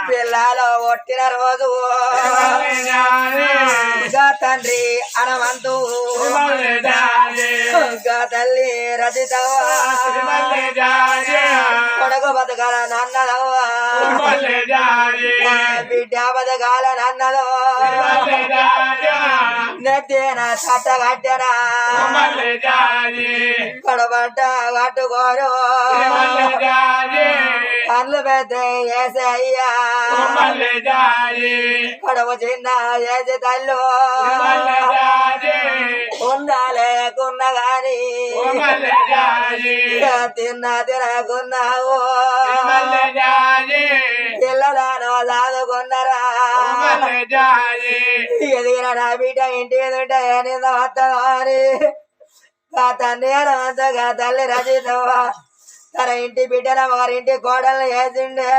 పిల్లలు ఒట్టిన రోజు తండ్రి అనవంతు తల్లి రచితవా కొడుకు బతకాల నన్నదవా బిడ్డ బతకాల నన్నదో నెత్తేన చట్ట కట్టెనా కొడబట్ట కట్టుకోరు కళ్ళు పెద్ద వేసే అయ్యా కొడవ చిన్న వేసి తల్లు ఉండాలేకున్న గాని తినకున్నావు పిల్లలను దాదుకున్నారా ఎదిగిన నా బిడ్డ ఇంటి ఎదుట నింద వస్తాని తండ్రి అంతగా తల్లి రచితవా తన ఇంటి బిడ్డన ఒకరింటి కోడల్ని వేసిండే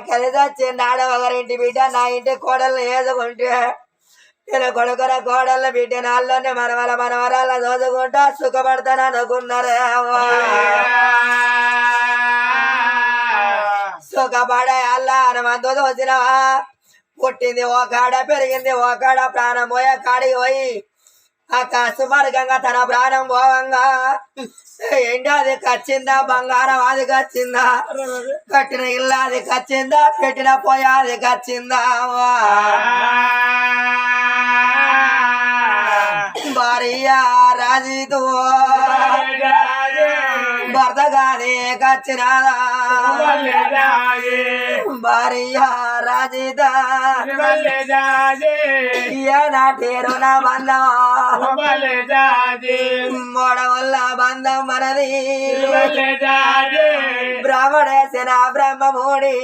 కలిసి వచ్చిందాడ ఒకరింటి బిడ్డ నా ఇంటి కోడల్ని వేసుకుంటే నేను కొడుకున కోడళ్ళ బిడ్డ నాల్లోనే మనవరాల దోదుకుంటా సుఖపడతాను అనుకున్నారే సుఖపడే అల్లా హనుమంతు దోసినవా పుట్టింది ఓకాడ పెరిగింది ఓకాడ ప్రాణం పోయే కాడికి పోయి సుమార్గంగా తన ప్రాణం పోవంగా ఏంటి అది కచ్చిందా బంగారం అది కచ్చిందా కట్టిన ఇల్లు అది కచ్చిందా పెట్టిన పోయా అది కచ్చిందా భార్య రాజీతో భర్త గాని కచ్చినాదా భార్య రాజీత ఏనాటి రుణ బంధం మొడవల్ల బంధం మనది బ్రాహ్మణేసిన బ్రహ్మమూడి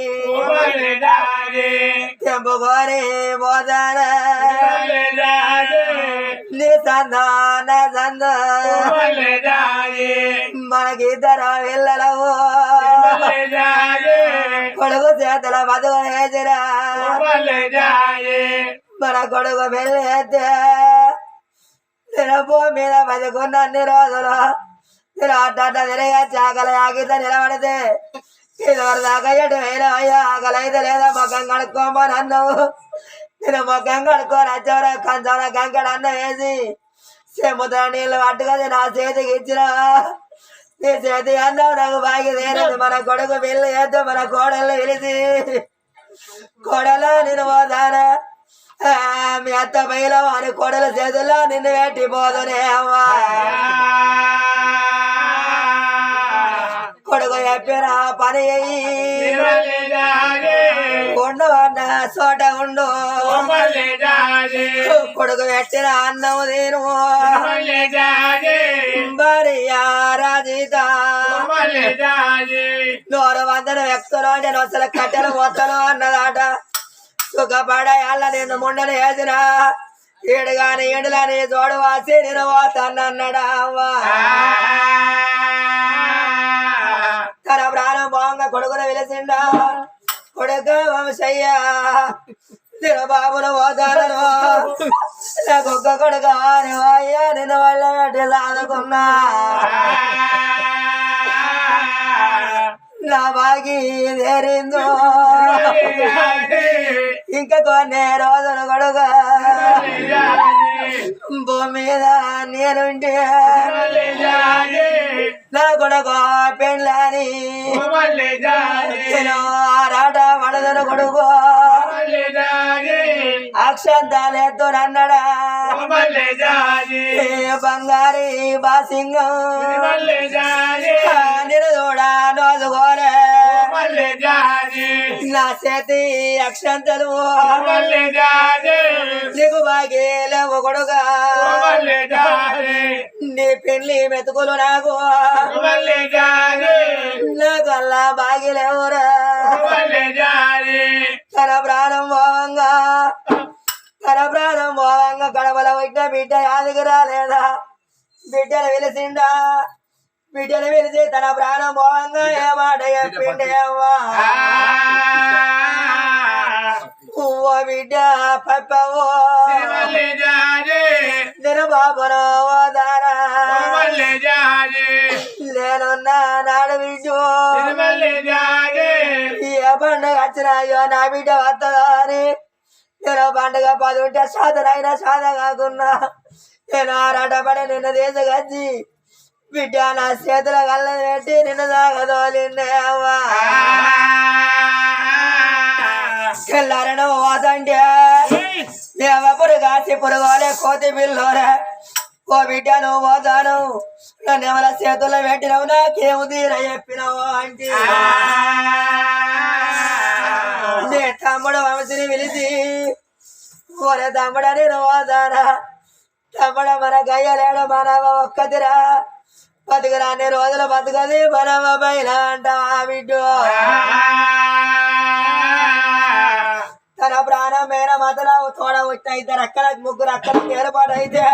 చెంపుకొని బోధన నీ సంధాన సంద మనకిద్దరు వెళ్ళలవు కొడుకు చేతుల బతుకు వేసిరా మన కొడుకు పెళ్ళి అయితే భూమి మీద బతుకున్న అన్ని రోజులు నేను అట్ట తిరిగా చాకల ఆగిత నిలబడితే ఇదివరకు దాకా ఎటు అయినా అయ్యా ఆకలైతే లేదా మొక్కం కడుక్కోమని అన్నావు నేను మొక్కం కడుక్కోని వచ్చారా కంచంలో కంకడ అన్న వేసి సముద్ర నీళ్ళు పట్టుకొని నా చేతికి ఇచ్చిన నీ చేతి అన్నావు నాకు బాగి తేరదు మన కొడుకు పెళ్ళి చేస్తే మన కోడళ్ళు పిలిచి కోడలో నేను పోతానా మీ అత్త పైలో అని కోడల చేతుల్లో నిన్ను పెట్టిపోదునే అమ్మా కొడుకు చెప్పిన పని ఉండవన్న చోట ఉండు కొడుకు పెట్టిన అన్నం నేను భార్య రాజీత నూరు వందల వ్యక్తులు నేను అసలు కట్టెలు పోతాను అన్నదాట సుఖపడాల నేను ముండను వేసిన ఏడుగాని ఏడులని చోడు వాసి నేను పోతానన్నాడా తన ప్రాణం బాగా కొడుకును వెలిసిండా కొడుకు వంశయ్య నేను బాబును పోతాను ఒక్క కొడుకు అయ్యా నేను వాళ్ళ పెట్టి సాదుకున్నా నా బాగి తేరిందో ఇంకా కొన్ని రోజులు కొడుకు భూమి మీద నేనుంటే నా కొడుకు పెళ్ళని నేను ఆరాట పడదను కొడుకు అక్షంతాలెత్తు నన్నడా బంగారి బాసింగం నేను చూడా నోదుకోలే నా చేతి అక్షంతలు నీకు బాగే లేవు కొడుగా నీ పెళ్లి మెతుకులు నాకు నాకల్లా బాగి లేవురా తన ప్రాణం పోవంగా గడపల వచ్చిన బిడ్డ యాదికి రాలేదా బిడ్డను వెలిసిండా బిడ్డను వెలిసి తన ప్రాణం పోవంగా ఏ మాట చెప్పిండేవా ఓ బిడ్డ పప్పవో నేను బాబునో దారా లే నేనున్నా నాడు బిడ్డు ఏ పండుగ వచ్చినాయో నా బిడ్డ వస్తుందా అని నేను పండుగ 10 ఉంటే సాధనైనా సాధ కాకున్నా నేను ఆరాటపడి నిన్ను తీసుకొచ్చి బిడ్డ నా చేతుల కళ్ళని పెట్టి నిన్ను తాగదోలిండే అవ్వా తెల్లారను పోతంటే దేవపురు కాసి పురుగోలే కోతి పిల్లోరే ఓ బిడ్డ నువ్వు పోతాను నన్ను ఎవరి చేతుల్లో పెట్టినవు నాకేము తీర చెప్పినవు అంటే నే తమ్ముడు వంశిని పిలిచి ఓరే తమ్ముడ నేను పోతానా తమ్ముడ మన గయ్యలేడు మనవ ఒక్కదిరా బతుకురా అన్ని రోజులు బతుకది మనవ బయల అంటావా బిడ్డు తన ప్రాణం మేన మతలా తోడ వచ్చిన 2 అక్కలకు 3 అక్కలకు ఏర్పాటు అయితే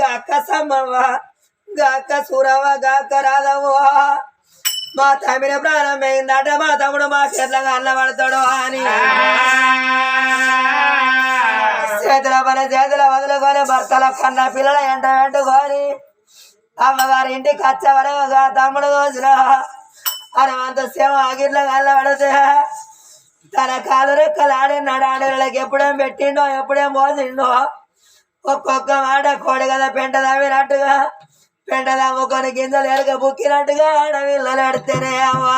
గక్క సమ్మవ్వ గక్క సూరవ్వ గక్క రాధవ్వ మా తమ్మిన ప్రాణం పోయిందట మా తమ్ముడు మా చేతులకు అన్న పడతాడు అని చేతుల పని చేతుల వదులుకొని భర్తల కన్న పిల్లల ఎంట వెంటుకొని అమ్మగారి ఇంటికి వచ్చేవరగా తమ్ముడు రోజున అరవంత సేవ ఆగిట్లకు అల్ల పడితే తన కాలు రెక్కలు ఆడినాడు ఆడలకు ఎప్పుడేం పెట్టిండో ఎప్పుడేం మోసిండో ఒక్కొక్క మాట కోడి కదా పెంట తవ్వినట్టుగా పెంట తమ్ముకొని గింజలు ఎరగ బుక్కినట్టుగా ఆడవిల్లలు ఎడితేనే అవ్వా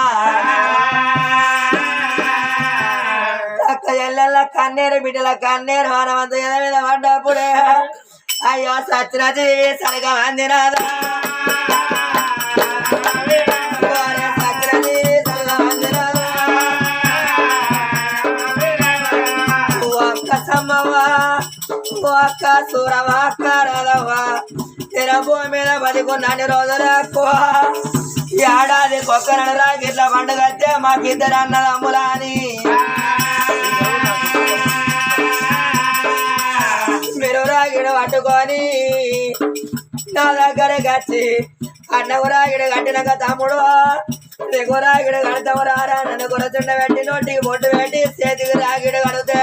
అక్క ఎల్లెల్ల కన్నీరు బిడ్డల కన్నీరు మనమంత ఎద మీద పడ్డప్పుడే అయ్యో సచ్చిన జీవి సరిగా అందినాదా అక్క సూరవా అక్క రాధవ్వా తెర భూమి మీద బతికున్నాన్ని రోజులు ఎక్కువ ఏడాది కొక్కరడు రాగిట్ల పండుగ వచ్చే మాకిద్దరు అన్నదమ్ములా అని మీరు రాగిడు పట్టుకొని నా దగ్గరకు వచ్చి అన్నకు రాగిడు కట్టినాక తమ్ముడు నీకు రాగిడు కడతాము రారా నన్ను కొరచుండ పెట్టి నోటికి బొట్టు పెట్టి చేతికి రాగిడు కడితే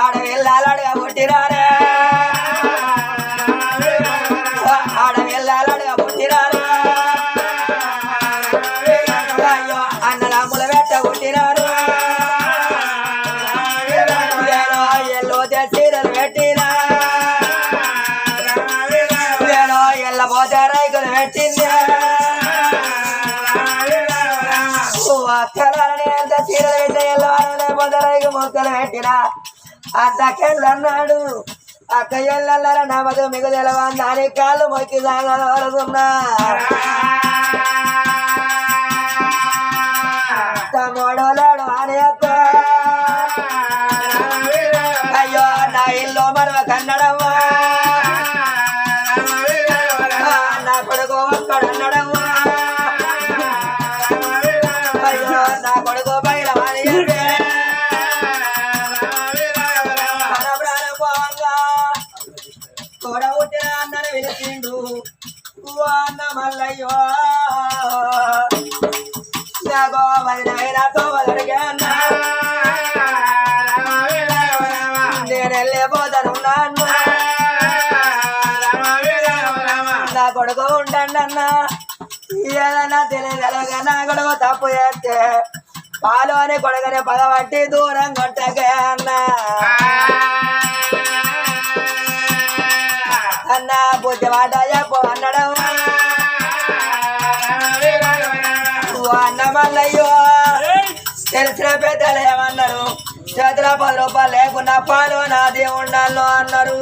ఆడవిల్లాలడుగా పుట్టిరారే ఆడవిల్లాలడుగా పుట్టిరారు అయ్యో అన్నదమ్ముల వెట్ట పుట్టినారు నేను ఎల్లో చీరలు పెట్టినా నేను ఎల్లపోతే రైకులు పెట్టింది అక్కలని ఎంత చీరలు పెట్టే ఎల్లవారు పోతే రైకు మొక్కలు పెట్టినా అక్కకెళ్ళన్నాడు అక్క ఎల్లరా నా మధు మీకు తెలవా దాని కాళ్ళు మొక్కి సాగలున్నా తమ్ముడోలాడు అని అక్క అయ్యో నా ఇల్లు మరవ కన్నడమ్మా నా కొడుకు ఒక్కడు అన్నడమ్మా అయ్యో నా కొడుకు బయట అన్న మల్లయ్యో నాగో వదినైనాతో వదలిగా అన్నా నేను వెళ్ళిపోతాను నా కొడుకు ఉండండి అన్నా ఏదన్నా తెలియగలగా నా కొడుకు తప్పు చేస్తే పాలు అని కొడుకుని పగబట్టి దూరం కొట్టగా అన్నా అన్నా బుద్ధి మాట చెప్పు అన్నడం అన్న మల్లయ్యో తెలిసిన పెద్దలు ఏమన్నారు చేతుల 10 రూపాయలు లేకున్నా పాలు నాది ఉండాలో అన్నారు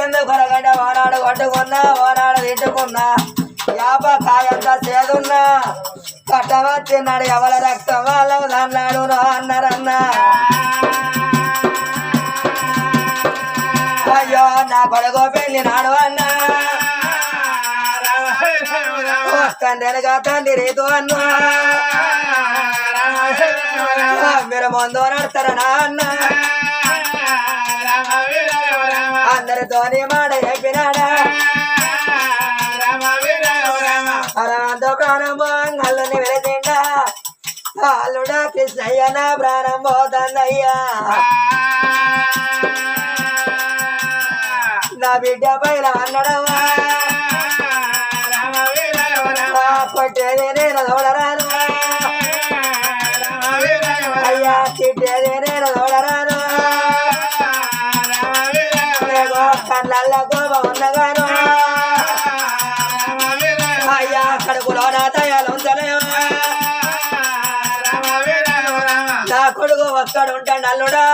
ఎందుకొరగంటే ఓనాడు కొట్టుకున్నా ఓనాడు తిట్టుకున్నా యాప కాయంత చేదున్నా కట్టవా తిన్నాడు ఎవరి రక్తం వాళ్ళకు అన్నాడు అన్నారన్నా అయ్యో నా కొడుకు పెళ్లి నాడు అన్నా తండ్రిగా తండ్రి రీతు అన్నా మీరు ముందు నడతారనా అన్నా అందరితోని మాట చెప్పినాడా అరవంతో ప్రాణం అల్లుని వెలిసిండా అల్లుడా కృష్ణయ్య నా ప్రాణం పోతుందయ్యా నా బిడ్డ పైన అన్నడవా కొట్టేది నేను తోడరాను అయ్యా తిట్టేది నేను తోడరాను కళ్ళల్లో కోపం ఉన్నగాను అయ్యా కడుపులో నా తయాలు ఉంచలేవా నా కొడుకు ఒక్కడు ఉంటాడు అల్లుడా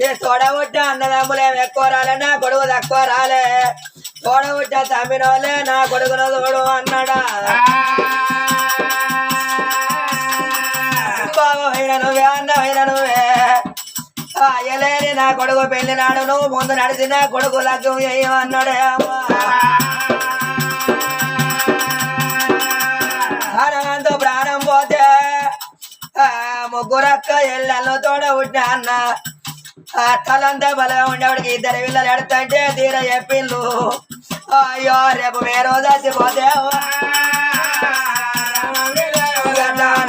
ఏ తోడబుట్ట అన్నదమ్ములేం ఎక్కువ రాలే నా కొడుకు తక్కువ రాలే తోడబుట్ట తమ్మినోలే నా కొడుకును తోడు అన్నాడా బాబైన నువ్వే అన్నమైన నువ్వే అయ్యలేని నా కొడుకు పెళ్లి నాడు నువ్వు ముందు నడిచిన కొడుకు లగ్గం అన్నాడే అమ్మా అనంతో ప్రాణం పోతే ముగ్గురక్క ఎల్లల్లో తోడ పుట్టిన అన్న తలంతా బలంగా ఉండేవాడికి ఇద్దరు పిల్లలు ఎడతంటే తీర చెప్పిండు అయ్యో రేపు వేరే చచ్చిపోతే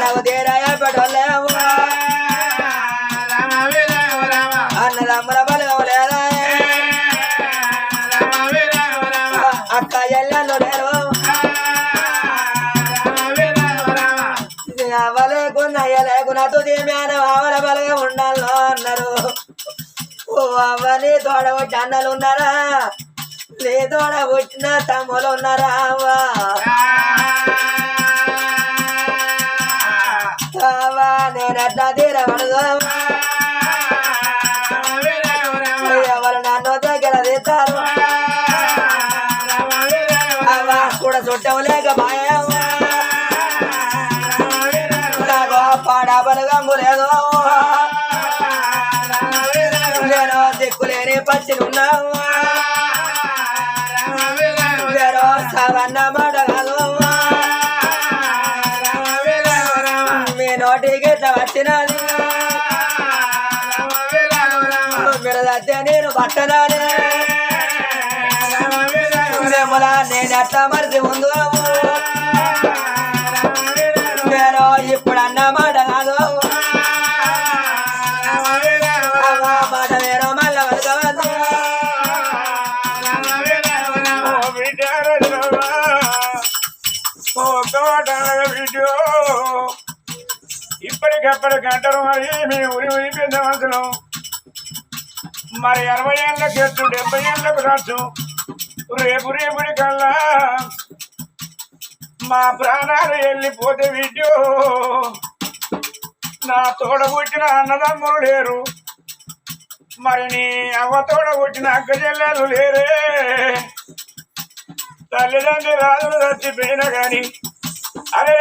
నాకు తీర చెప్పటోళ్ళేమో అన్నదమ్ముల బలం లేదా అక్క ఎల్లలు లేరు అవ్వలేకున్నా అయ్యలేకున్నా తుది మేన ఆవల బలగా ఉండాలో అన్నారు ఓ అవ్వని తోడబుట్టి అన్నలు ఉన్నారా నీ తోడబుట్టిన తమ్ములు ఉన్నారా అవ్వా నేనెట్లా తీరవడదు ఎవరు నన్ను దగ్గర తీస్తారు అవ్వా కూడా చుట్టం లేక మాయవ్వా పాడబలగంగు లేదు నేను దిక్కులేని పచ్చినున్నావు వేరో సవన్న మాట కాదు మీ నోటికి వచ్చినది మీరు సత్య నేను పట్టనాని మిమ్మల్ని నేను ఎట్లా మరిచి ముందు వేరో ఇప్పుడు అన్న మాట కాదు మాట వేరో మళ్ళా వరకవద్దు వీడియో ఇప్పటికప్పటికి అంటారు మరి మేము ఉరి పెద్ద మనుషులు మరి 60 ఏళ్ళకి ఎత్తు 70 ఏళ్ళకు రాచ్చు రేపుడి కల్లా మా ప్రాణాలు వెళ్ళిపోతే వీడియో నా తోడబుట్టిన అన్నదమ్ములు లేరు మరి నీ అవ్వ తోడబుట్టిన అక్క చెల్లెలు లేరే తల్లిదండ్రి రాజులు చచ్చిపోయినా గాని అరే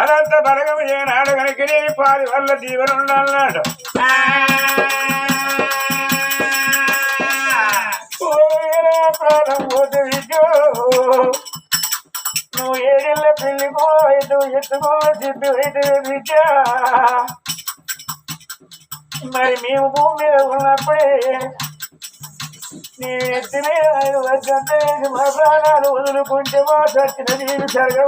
అదంత బలగం ఏనాడు కనుక నేను పాది వల్ల దీవెనుండాలన్నాడు ప్రాణం పోతే వీడియో నువ్వు ఏడేళ్ళ పెళ్లికో ఎత్తుకో సిద్ధు అయితే బిడ్డ మరి మేము భూమి మీద ఉన్నప్పుడే నీ ఎత్తినే 5 వర్షంతో మా ప్రాణాలు వదులుకుంటే మా చచ్చిన నీరు జరగ